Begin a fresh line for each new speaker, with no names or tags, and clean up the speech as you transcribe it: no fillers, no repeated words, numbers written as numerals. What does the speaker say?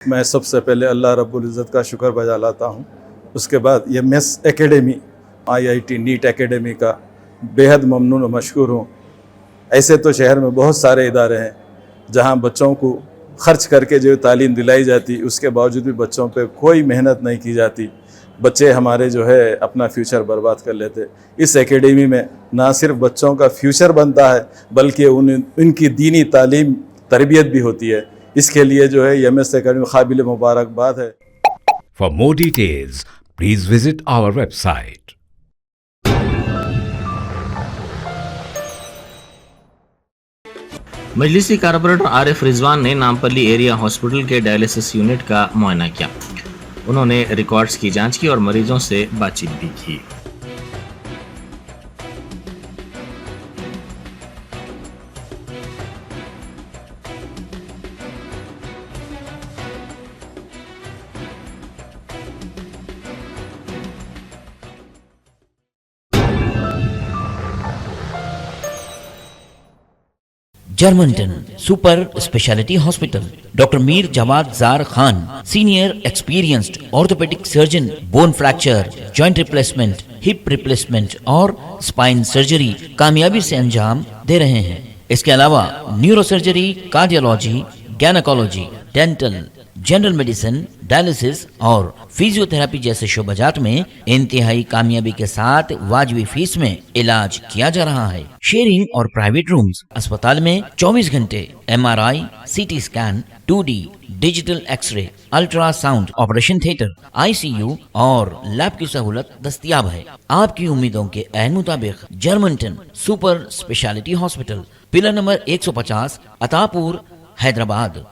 मैं सबसे पहले अल्लाह रब्बुल इज़्ज़त का शुक्र बजा लाता हूँ। उसके बाद ये मेस एकेडमी IIT नीट एकेडमी का बेहद ममनून और मशकूर हूँ। ऐसे तो शहर में बहुत सारे इदारे हैं जहाँ बच्चों को ख़र्च करके जो तालीम दिलाई जाती, उसके बावजूद भी बच्चों पे कोई मेहनत नहीं की जाती। बच्चे हमारे जो है अपना फ्यूचर बर्बाद कर लेते। इस एकेडमी में ना सिर्फ बच्चों का फ्यूचर बनता है बल्कि उनकी दीनी तालीम तरबियत भी होती है। इसके लिए जो है MS एकेडमी काबिल मुबारकबाद है।
For more details, please visit our website.
मजलिसी कारपोरेटर आरिफ रिजवान ने नामपल्ली एरिया हॉस्पिटल के डायलिसिस यूनिट का मुआयना किया। उन्होंने रिकॉर्ड्स की जांच की और मरीजों से बातचीत भी की।
Germanten super speciality hospital, doctor Mir Jawad Zar Khan, senior experienced orthopaedic surgeon, bone fracture, joint replacement, hip replacement और स्पाइन सर्जरी कामयाबी से अंजाम दे रहे हैं। इसके अलावा neuro surgery, cardiology, gynaecology, dental, general medicine, dialysis और फिजियोथेरेपी जैसे शोबाजात में इंतहाई कामयाबी के साथ वाजिबी फीस में इलाज किया जा रहा है। शेयरिंग और प्राइवेट रूम्स, अस्पताल में 24 घंटे MRI, CT scan, 2D digital x-ray, ultrasound, operation theatre, ICU और लैब की सहूलत दस्तयाब है। आपकी उम्मीदों के ऐन मुताबिक Germanten super speciality hospital, pillar number 150, Attapur, Hyderabad.